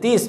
30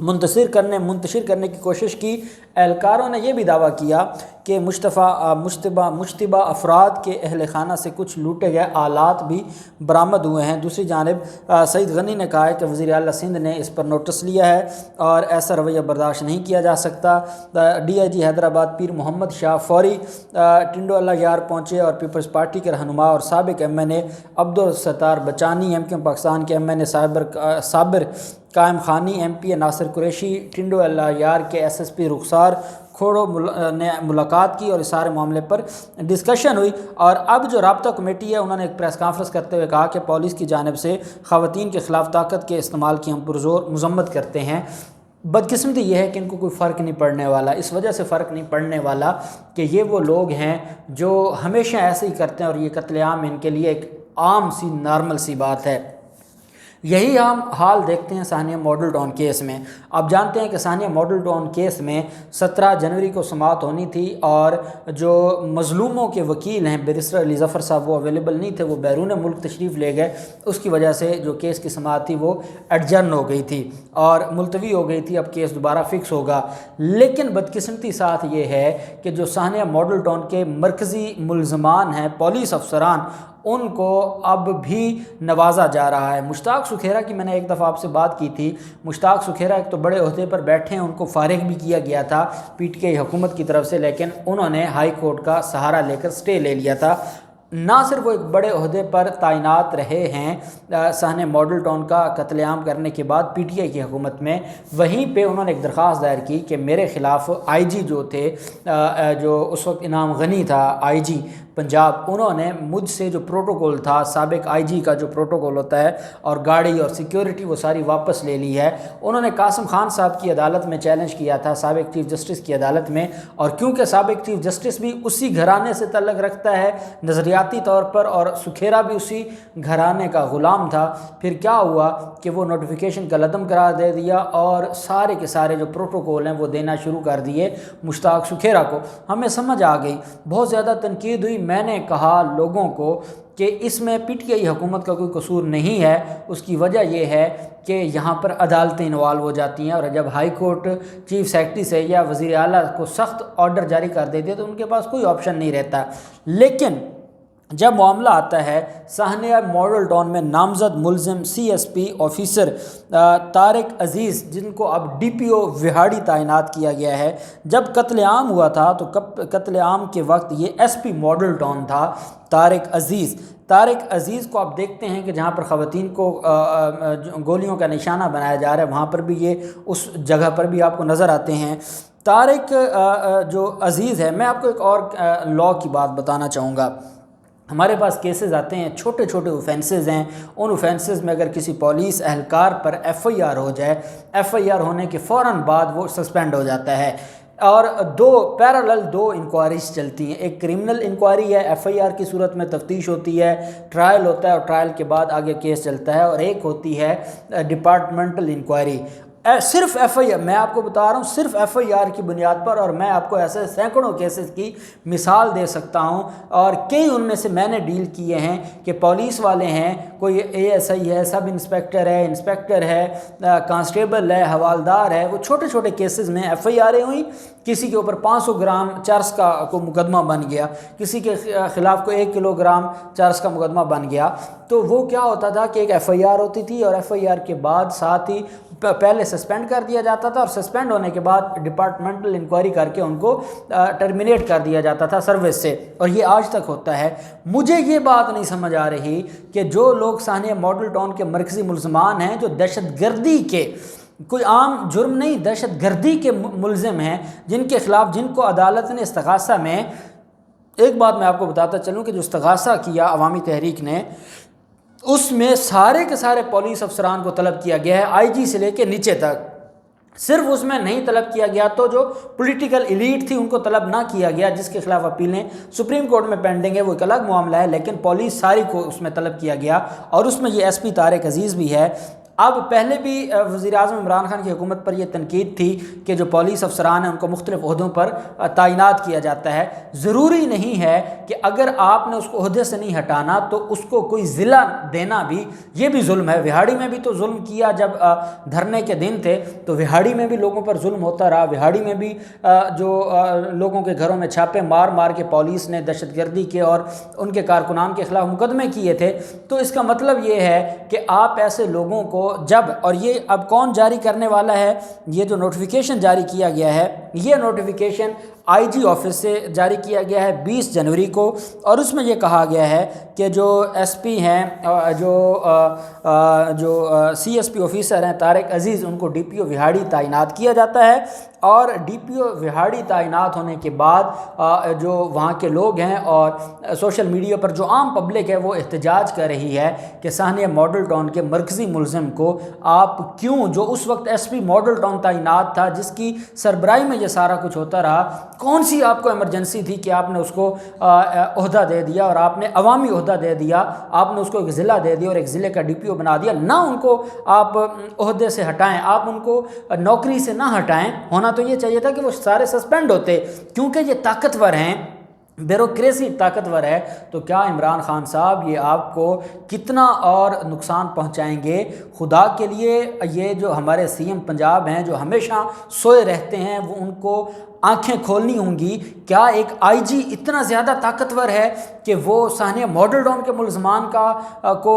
منتشر کرنے کی کوشش کی۔ اہلکاروں نے یہ بھی دعویٰ کیا کہ مشتبہ افراد کے اہل خانہ سے کچھ لوٹے گئے آلات بھی برآمد ہوئے ہیں۔ دوسری جانب سعید غنی نے کہا ہے کہ وزیر اعلیٰ سندھ نے اس پر نوٹس لیا ہے اور ایسا رویہ برداشت نہیں کیا جا سکتا۔ ڈی آئی جی حیدرآباد پیر محمد شاہ فوری ٹنڈو اللہ یار پہنچے اور پیپلز پارٹی کے رہنما اور سابق ایم این اے عبدالستار بچانی ایم کیو پاکستان کے ایم این اے صابر قائم خانی ایم پی اے ناصر قریشی ٹنڈو اللہ یار کے ایس ایس پی رخسار کھوڑو نے ملاقات کی اور اس سارے معاملے پر ڈسکشن ہوئی۔ اور اب جو رابطہ کمیٹی ہے انہوں نے ایک پریس کانفرنس کرتے ہوئے کہا کہ پولیس کی جانب سے خواتین کے خلاف طاقت کے استعمال کی ہم پرزور مذمت کرتے ہیں۔ بدقسمتی یہ ہے کہ ان کو کوئی فرق نہیں پڑنے والا، اس وجہ سے فرق نہیں پڑنے والا کہ یہ وہ لوگ ہیں جو ہمیشہ ایسے ہی کرتے ہیں اور یہ قتل عام ان کے لیے ایک عام سی نارمل سی بات ہے۔ یہی ہم حال دیکھتے ہیں ثانیہ ماڈل ٹاؤن کیس میں۔ آپ جانتے ہیں کہ ثانیہ ماڈل ٹاؤن کیس میں 17 جنوری کو سماعت ہونی تھی اور جو مظلوموں کے وکیل ہیں بیرسٹر علی ظفر صاحب وہ اویلیبل نہیں تھے، وہ بیرون ملک تشریف لے گئے۔ اس کی وجہ سے جو کیس کی سماعت تھی وہ ایڈجرن ہو گئی تھی اور ملتوی ہو گئی تھی، اب کیس دوبارہ فکس ہوگا۔ لیکن بدقسمتی ساتھ یہ ہے کہ جو ثانیہ ماڈل ٹاؤن کے مرکزی ملزمان ہیں پولیس افسران، ان کو اب بھی نوازا جا رہا ہے۔ مشتاق سکھیرا کی میں نے ایک دفعہ آپ سے بات کی تھی۔ مشتاق سکھیرا ایک تو بڑے عہدے پر بیٹھے ہیں، ان کو فارغ بھی کیا گیا تھا پی ٹی آئی حکومت کی طرف سے، لیکن انہوں نے ہائی کورٹ کا سہارا لے کر سٹے لے لیا تھا۔ نہ صرف وہ ایک بڑے عہدے پر تعینات رہے ہیں ثانیہ ماڈل ٹاؤن کا قتل عام کرنے کے بعد پی ٹی آئی کی حکومت میں، وہیں پہ انہوں نے ایک درخواست دائر کی کہ میرے خلاف آئی جی جو تھے، جو اس وقت انعام غنی تھا آئی جی پنجاب، انہوں نے مجھ سے جو پروٹوکول تھا سابق آئی جی کا جو پروٹوکول ہوتا ہے اور گاڑی اور سیکیورٹی وہ ساری واپس لے لی ہے۔ انہوں نے قاسم خان صاحب کی عدالت میں چیلنج کیا تھا، سابق چیف جسٹس کی عدالت میں، اور کیونکہ سابق چیف جسٹس بھی اسی گھرانے سے تعلق رکھتا ہے نظریاتی طور پر اور سکھیرا بھی اسی گھرانے کا غلام تھا، پھر کیا ہوا کہ وہ نوٹیفیکیشن کا عدم قرار دے دیا اور سارے کے سارے جو پروٹوکول ہیں وہ دینا شروع کر دیے مشتاق سکھیرا کو۔ ہمیں سمجھ آ گئی، بہت زیادہ تنقید ہوئی۔ میں نے کہا لوگوں کو کہ اس میں پی ٹی آئی حکومت کا کوئی قصور نہیں ہے، اس کی وجہ یہ ہے کہ یہاں پر عدالتیں انوالو ہو جاتی ہیں، اور جب ہائی کورٹ چیف سیکرٹری سے یا وزیر اعلیٰ کو سخت آرڈر جاری کر دیتے ہیں تو ان کے پاس کوئی آپشن نہیں رہتا۔ لیکن جب معاملہ آتا ہے ثانیہ ماڈل ٹاؤن میں نامزد ملزم C S P officer Tariq Aziz, جن کو اب ڈی پی او وہاڑی تعینات کیا گیا ہے، جب قتل عام ہوا تھا تو قتل عام کے وقت یہ ایس پی ماڈل ٹاؤن تھا طارق عزیز کو آپ دیکھتے ہیں کہ جہاں پر خواتین کو گولیوں کا نشانہ بنایا جا رہا ہے وہاں پر بھی یہ اس جگہ پر بھی آپ کو نظر آتے ہیں۔ طارق جو عزیز ہے، میں آپ کو ایک اور لاء کی بات بتانا چاہوں گا۔ ہمارے پاس کیسز آتے ہیں، چھوٹے چھوٹے اوفینسز ہیں، ان اوفینسز میں اگر کسی پولیس اہلکار پر ایف آئی آر ہو جائے، ایف آئی آر ہونے کے فوراً بعد وہ سسپینڈ ہو جاتا ہے، اور دو انکوائریز چلتی ہیں۔ ایک کرمنل انکوائری ہے، ایف آئی آر کی صورت میں تفتیش ہوتی ہے، ٹرائل ہوتا ہے اور ٹرائل کے بعد آگے کیس چلتا ہے، اور ایک ہوتی ہے ڈپارٹمنٹل انکوائری۔ صرف ایف آئی آر، میں آپ کو بتا رہا ہوں، صرف ایف آئی آر کی بنیاد پر، اور میں آپ کو ایسے سینکڑوں کیسز کی مثال دے سکتا ہوں، اور کئی ان میں سے میں نے ڈیل کیے ہیں کہ پولیس والے ہیں، کوئی اے ایس آئی ہے، سب انسپیکٹر ہے، انسپیکٹر ہے، کانسٹیبل ہے، حوالدار ہے، وہ چھوٹے چھوٹے کیسز میں ایف آئی آریں ہوئیں، کسی کے اوپر 500 گرام چرس کا کو مقدمہ بن گیا، کسی کے خلاف کوئی 1 کلو گرام چرس کا مقدمہ بن گیا، تو وہ کیا ہوتا تھا کہ ایک ایف آئی آر ہوتی تھی، اور ایف آئی آر کے بعد ساتھ ہی پہلے سسپینڈ کر دیا جاتا تھا، اور سسپینڈ ہونے کے بعد ڈپارٹمنٹل انکوائری کر کے ان کو ٹرمینیٹ کر دیا جاتا تھا سروس سے، اور یہ آج تک ہوتا ہے۔ مجھے یہ بات نہیں سمجھ آ رہی کہ جو لوگ ثانیہ ماڈل ٹاؤن کے مرکزی ملزمان ہیں، جو دہشت گردی کے، کوئی عام جرم نہیں، دہشت گردی کے ملزم ہیں، جن کے خلاف، جن کو عدالت نے استغاثہ میں، ایک بات میں آپ کو بتاتا چلوں کہ جو استغاثہ کیا عوامی تحریک نے، اس میں سارے کے سارے پولیس افسران کو طلب کیا گیا ہے، آئی جی سے لے کے نیچے تک۔ صرف اس میں نہیں طلب کیا گیا تو جو پولیٹیکل ایلیٹ تھی ان کو طلب نہ کیا گیا، جس کے خلاف اپیلیں سپریم کورٹ میں پینڈنگ ہے، وہ ایک الگ معاملہ ہے، لیکن پولیس ساری کو اس میں طلب کیا گیا، اور اس میں یہ ایس پی طارق عزیز بھی ہے۔ اب پہلے بھی وزیر اعظم عمران خان کی حکومت پر یہ تنقید تھی کہ جو پولیس افسران ہیں ان کو مختلف عہدوں پر تعینات کیا جاتا ہے. ضروری نہیں ہے کہ اگر آپ نے اس کو عہدے سے نہیں ہٹانا تو اس کو کوئی ضلع دینا بھی یہ بھی ظلم ہے. وہاڑی میں بھی تو ظلم کیا جب دھرنے کے دن تھے تو وہاڑی میں بھی لوگوں پر ظلم ہوتا رہا. وہاڑی میں بھی جو لوگوں کے گھروں میں چھاپے مار مار کے پولیس نے دہشت گردی کے اور ان کے کارکنان کے خلاف مقدمے کیے تھے. تو اس کا مطلب یہ ہے کہ آپ ایسے لوگوں کو جب، اور یہ اب کون جاری کرنے والا ہے، یہ جو نوٹیفیکیشن جاری کیا گیا ہے یہ نوٹیفیکیشن آئی جی آفس سے جاری کیا گیا ہے 20 جنوری کو، اور اس میں یہ کہا گیا ہے کہ جو ایس پی ہیں، جو سی ایس پی آفیسر ہیں طارق عزیز، ان کو ڈی پی او وہاڑی تعینات کیا جاتا ہے. اور ڈی پی او وہاڑی تعینات ہونے کے بعد جو وہاں کے لوگ ہیں اور سوشل میڈیا پر جو عام پبلک ہے وہ احتجاج کر رہی ہے کہ سانحہ ماڈل ٹاؤن کے مرکزی ملزم کو آپ کیوں، جو اس وقت ایس پی ماڈل ٹاؤن تعینات تھا جس کی سربراہی میں یہ سارا کچھ ہوتا رہا، کون سی آپ کو ایمرجنسی تھی کہ آپ نے اس کو عہدہ دے دیا اور آپ نے عوامی عہدہ دے دیا، آپ نے اس کو ایک ضلع دے دیا اور ایک ضلع کا ڈی پی او بنا دیا. نہ ان کو آپ عہدے سے ہٹائیں، آپ ان کو نوکری سے نہ ہٹائیں. ہونا تو یہ چاہیے تھا کہ وہ سارے سسپینڈ ہوتے، کیونکہ یہ طاقتور ہیں، بیوروکریسی طاقتور ہے. تو کیا عمران خان صاحب یہ آپ کو کتنا اور نقصان پہنچائیں گے؟ خدا کے لیے یہ جو ہمارے سی ایم پنجاب ہیں جو ہمیشہ سوئے رہتے ہیں، وہ ان کو آنکھیں کھولنی ہوں گی. کیا ایک آئی جی اتنا زیادہ طاقتور ہے کہ وہ سانحہ ماڈل ٹاؤن کے ملزمان کو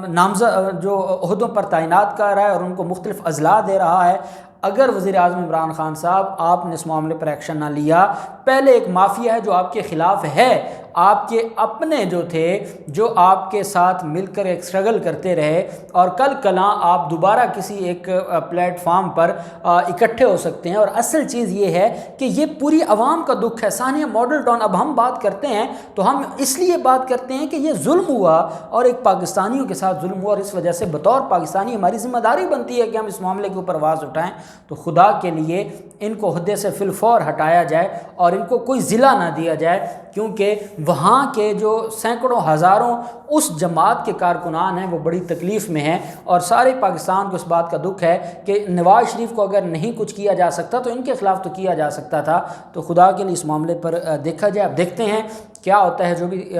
نامزد جو عہدوں پر تعینات کر رہا ہے اور ان کو مختلف اضلاع دے رہا ہے؟ اگر وزیر اعظم عمران خان صاحب آپ نے اس معاملے پر ایکشن نہ لیا، پہلے ایک مافیا ہے جو آپ کے خلاف ہے، آپ کے اپنے جو تھے جو آپ کے ساتھ مل کر ایک اسٹرگل کرتے رہے، اور کل کلاں آپ دوبارہ کسی ایک پلیٹ فارم پر اکٹھے ہو سکتے ہیں. اور اصل چیز یہ ہے کہ یہ پوری عوام کا دکھ ہے. سانحہ ماڈل ٹاؤن اب ہم بات کرتے ہیں تو ہم اس لیے بات کرتے ہیں کہ یہ ظلم ہوا اور ایک پاکستانیوں کے ساتھ ظلم ہوا، اور اس وجہ سے بطور پاکستانی ہماری ذمہ داری بنتی ہے کہ ہم اس معاملے کے اوپر آواز اٹھائیں. تو خدا کے لیے ان کو عہدے سے فی الفور ہٹایا جائے اور ان کو کوئی ضلع نہ دیا جائے، کیونکہ وہاں کے جو سینکڑوں ہزاروں اس جماعت کے کارکنان ہیں وہ بڑی تکلیف میں ہیں. اور سارے پاکستان کو اس بات کا دکھ ہے کہ نواز شریف کو اگر نہیں کچھ کیا جا سکتا تو ان کے خلاف تو کیا جا سکتا تھا. تو خدا کے لیے اس معاملے پر دیکھا جائے. اب دیکھتے ہیں کیا ہوتا ہے. جو بھی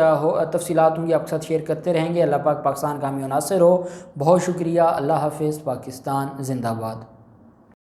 تفصیلات ہوں گی آپ کے ساتھ شیئر کرتے رہیں گے. اللہ پاک پاکستان کا حامی و ناصر ہو. بہت شکریہ. اللہ حافظ. پاکستان زندہ باد.